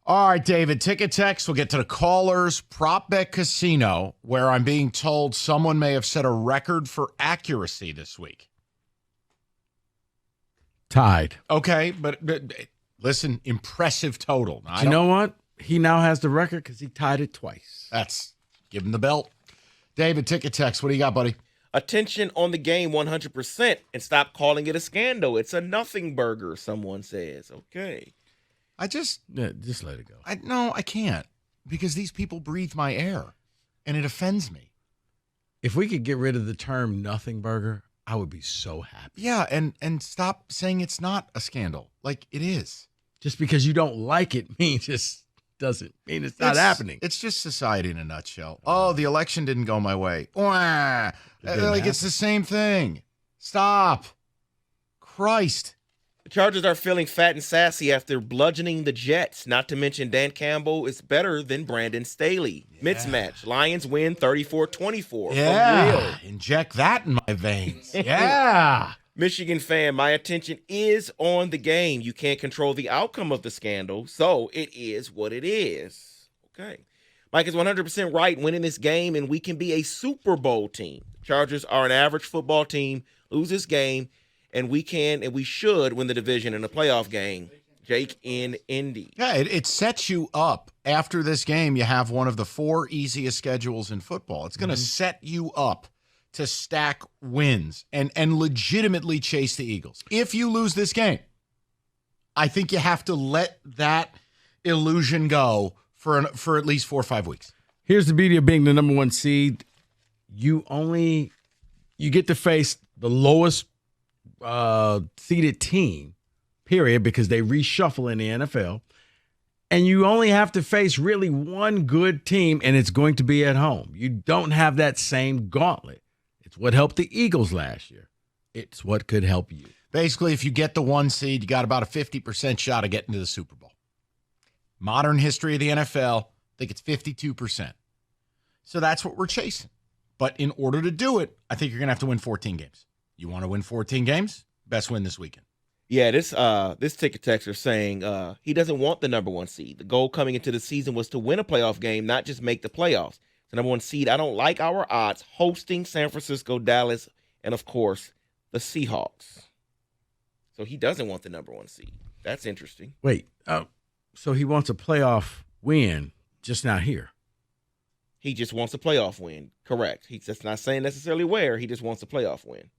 All right, David, ticket text. We'll get to the callers. Prop Bet Casino, where I'm being told someone may have set a record for accuracy this week. Tied. Okay, but listen, impressive total. Now, you know what? He now has the record because he tied it twice. Give him the belt. David, ticket text. What do you got, buddy? Attention on the game 100% and stop calling it a scandal. It's a nothing burger, someone says. Okay. Just let it go. No, I can't, because these people breathe my air, and it offends me. If we could get rid of the term nothing burger, I would be so happy. Yeah, and stop saying it's not a scandal. Like, it is. Just because you don't like it doesn't mean it's not happening. It's just society in a nutshell. Oh, the election didn't go my way. It's the same thing. Stop. Christ. The Chargers are feeling fat and sassy after bludgeoning the Jets. Not to mention Dan Campbell is better than Brandon Staley. Yeah. Mismatch. Lions win 34-24. Yeah. Inject that in my veins. Yeah. Michigan fan, my attention is on the game. You can't control the outcome of the scandal, so it is what it is. Okay. Mike is 100% right. Winning this game, and we can be a Super Bowl team. Chargers are an average football team. Lose this game, and we can and we should win the division in a playoff game. Jake in Indy. Yeah, it sets you up. After this game, you have one of the 4 easiest schedules in football. It's going to set you up to stack wins and legitimately chase the Eagles. If you lose this game, I think you have to let that illusion go for at least 4 or 5 weeks. Here's the beauty of being the number 1 seed. You get to face the lowest seeded team, period, because they reshuffle in the NFL. And you only have to face really one good team, and it's going to be at home. You don't have that same gauntlet. It's what helped the Eagles last year. It's what could help you. Basically, if you get the 1 seed, you got about a 50% shot of getting to the Super Bowl. Modern history of the NFL, I think it's 52%. So that's what we're chasing. But in order to do it, I think you're going to have to win 14 games. You want to win 14 games? Best win this weekend. Yeah, this ticket texter saying he doesn't want the number 1 seed. The goal coming into the season was to win a playoff game, not just make the playoffs. The number 1 seed, I don't like our odds hosting San Francisco, Dallas, and, of course, the Seahawks. So he doesn't want the number 1 seed. That's interesting. Wait, so he wants a playoff win, just not here. He just wants a playoff win. Correct. He's just not saying necessarily where. He just wants a playoff win.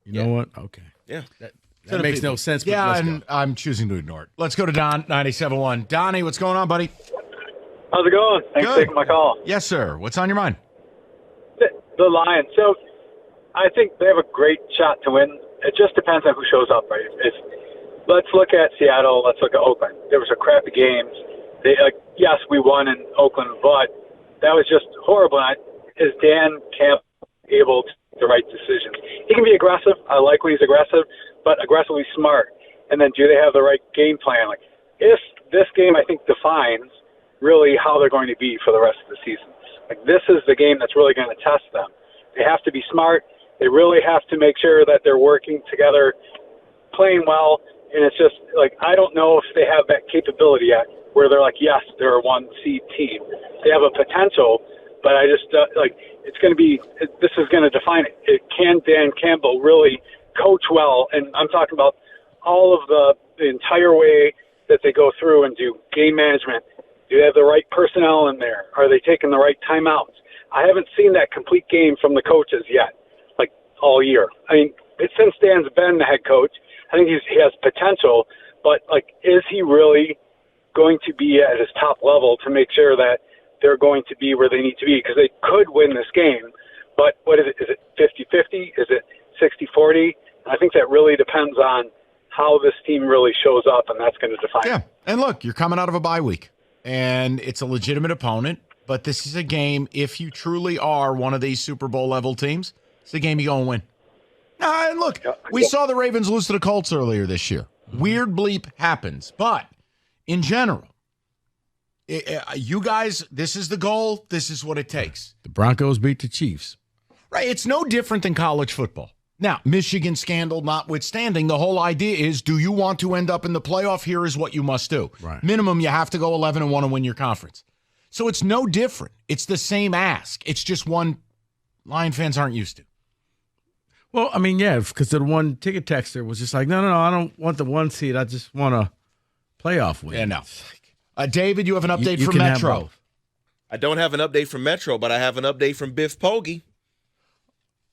You know what? Okay. Yeah. That makes no sense. But yeah, and I'm choosing to ignore it. Let's go to Don, 97.1. Donnie, what's going on, buddy? How's it going? Thanks for taking my call. Yes, sir. What's on your mind? The Lions. So I think they have a great shot to win. It just depends on who shows up, right? Let's look at Seattle. Let's look at Oakland. There was a crappy game. Yes, we won in Oakland, but that was just horrible. Is Dan Campbell able to make the right decisions? He can be aggressive. I like when he's aggressive, but aggressively smart. And then do they have the right game plan? Like, if this game, I think, defines really how they're going to be for the rest of the season. Like, this is the game that's really going to test them. They have to be smart. They really have to make sure that they're working together, playing well. And it's just like, I don't know if they have that capability yet where they're like, yes, they're a 1 seed team. They have a potential, but I just it's going to be, this is going to define it. Can Dan Campbell really coach well? And I'm talking about all of the entire way that they go through and do game management. Do they have the right personnel in there? Are they taking the right timeouts? I haven't seen that complete game from the coaches yet, like all year. I mean, since Dan's been the head coach, I think he has potential, but like, is he really going to be at his top level to make sure that they're going to be where they need to be? Because they could win this game, but what is it? Is it 50-50? Is it 60-40? I think that really depends on how this team really shows up, and that's going to define it. Yeah, and look, you're coming out of a bye week, and it's a legitimate opponent, but this is a game, if you truly are one of these Super Bowl-level teams, it's a game you go and win. And look, we saw the Ravens lose to the Colts earlier this year. Weird bleep happens, but in general, you guys, this is the goal. This is what it takes. The Broncos beat the Chiefs. Right. It's no different than college football. Now, Michigan scandal notwithstanding, the whole idea is, do you want to end up in the playoff? Here is what you must do. Right. Minimum, you have to go 11-1 and win your conference. So it's no different. It's the same ask. It's just one Lion fans aren't used to. Well, I mean, yeah, because the one ticket texter was just like, no, I don't want the 1 seed. I just want a playoff win. Yeah, no. David, you have an update you from can have Metro. both. I don't have an update from Metro, but I have an update from Biff Poggi.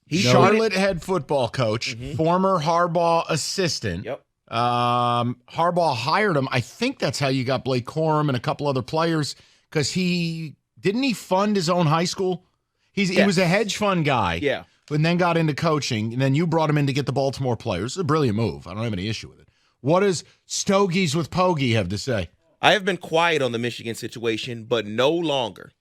He's Charlotte head football coach, former Harbaugh assistant. Yep. Harbaugh hired him. I think that's how you got Blake Corum and a couple other players, because he fund his own high school? He was a hedge fund guy. Yeah. And then got into coaching, and then you brought him in to get the Baltimore players. It's a brilliant move. I don't have any issue with it. What does Stogies with Poggi have to say? I have been quiet on the Michigan situation, but no longer.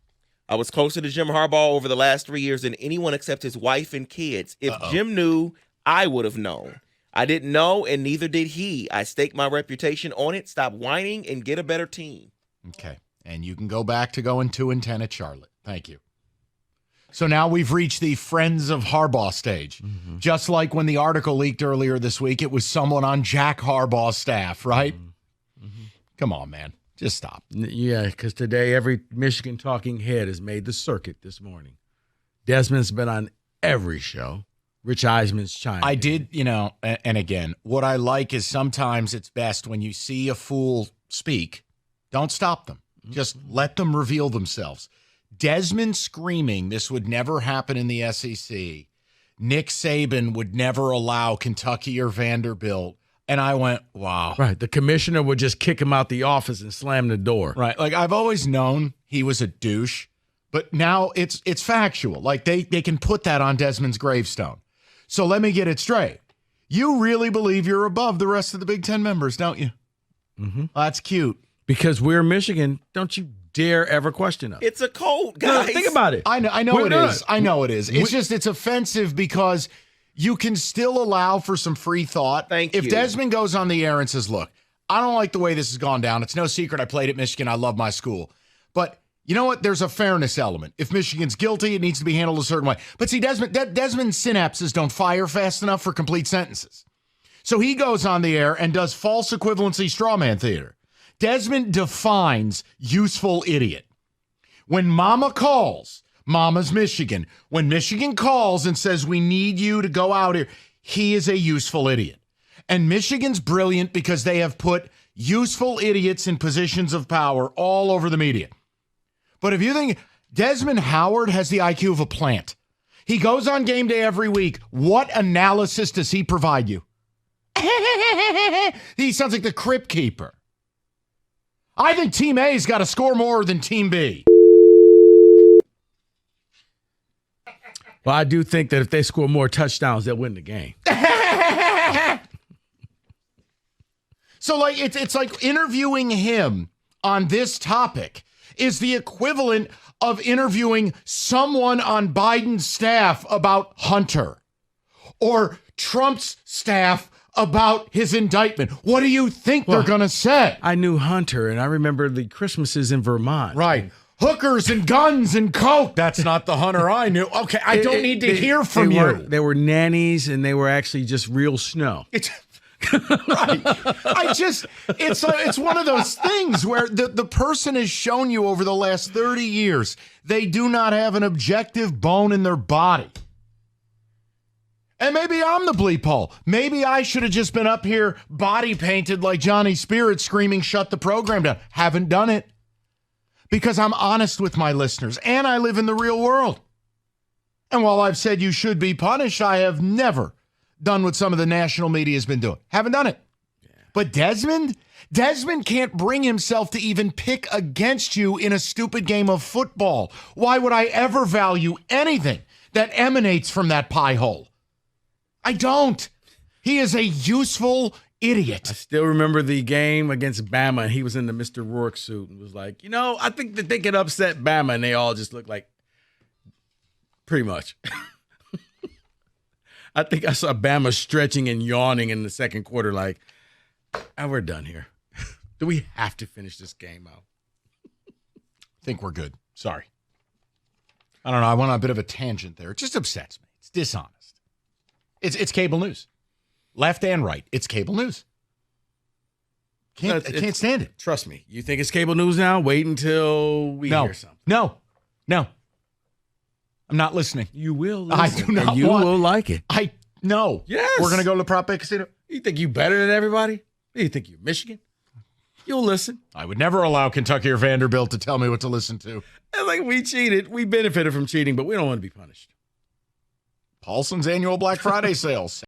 I was closer to Jim Harbaugh over the last 3 years than anyone except his wife and kids. If Jim knew, I would have known. I didn't know, and neither did he. I staked my reputation on it. Stop whining and get a better team. Okay. And you can go back to going 2-10 at Charlotte. Thank you. So now we've reached the Friends of Harbaugh stage. Mm-hmm. Just like when the article leaked earlier this week, it was someone on Jack Harbaugh's staff, right? Mm-hmm. Come on, man. Just stop. Yeah, because today every Michigan talking head has made the circuit this morning. Desmond's been on every show. Rich Eisman's chimed I in. did, and again, what I like is sometimes it's best when you see a fool speak, don't stop them. Just let them reveal themselves. Desmond screaming this would never happen in the SEC. Nick Saban would never allow Kentucky or Vanderbilt. And I went, wow. Right. The commissioner would just kick him out the office and slam the door. Right. Like, I've always known he was a douche, but now it's factual. Like, they can put that on Desmond's gravestone. So let me get it straight. You really believe you're above the rest of the Big Ten members, don't you? Mm-hmm. That's cute. Because we're Michigan, don't you dare ever question us. It's a code, guys. No, think about it. I know it is. I know it is. It's just, it's offensive because you can still allow for some free thought. Thank you. If Desmond goes on the air and says, look, I don't like the way this has gone down. It's no secret I played at Michigan. I love my school. But you know what? There's a fairness element. If Michigan's guilty, it needs to be handled a certain way. But see, Desmond's synapses don't fire fast enough for complete sentences. So he goes on the air and does false equivalency strawman theater. Desmond defines useful idiot. When Mama calls, Mama's Michigan. When Michigan calls and says, we need you to go out here, he is a useful idiot. And Michigan's brilliant because they have put useful idiots in positions of power all over the media. But if you think Desmond Howard has the IQ of a plant, he goes on game day every week. What analysis does he provide you? He sounds like the Crypt Keeper. I think Team A's got to score more than Team B. Well, I do think that if they score more touchdowns, they'll win the game. So, like, it's like interviewing him on this topic is the equivalent of interviewing someone on Biden's staff about Hunter or Trump's staff about his indictment. What do you think they're going to say? I knew Hunter, and I remember the Christmases in Vermont. Right. Hookers and guns and coke. That's not the Hunter I knew. Okay, I don't need to hear from you. They were nannies, and they were actually just real snow. It's right. It's one of those things where the person has shown you over the last 30 years they do not have an objective bone in their body. And maybe I'm the bleep hole. Maybe I should have just been up here body painted like Johnny Spirit screaming, shut the program down. Haven't done it. Because I'm honest with my listeners and I live in the real world. And while I've said you should be punished, I have never done what some of the national media has been doing. Haven't done it. Yeah. But Desmond can't bring himself to even pick against you in a stupid game of football. Why would I ever value anything that emanates from that pie hole? I don't. He is a useful idiot. I still remember the game against Bama, and he was in the Mr. Rourke suit and was like, I think that they could upset Bama, and they all just looked like pretty much. I think I saw Bama stretching and yawning in the second quarter like, we're done here. Do we have to finish this game out? I think we're good. Sorry. I don't know. I went on a bit of a tangent there. It just upsets me. It's dishonest. It's cable news. Left and right. It's cable news. I can't stand it. Trust me. You think it's cable news now? Wait until we hear something. No. I'm not listening. You will listen. I do not and you will like it. No. Yes. We're going to go to Prop Bet Casino. You think you better than everybody? You think you're Michigan? You'll listen. I would never allow Kentucky or Vanderbilt to tell me what to listen to. And like we cheated. We benefited from cheating, but we don't want to be punished. Paulson's annual Black Friday sales.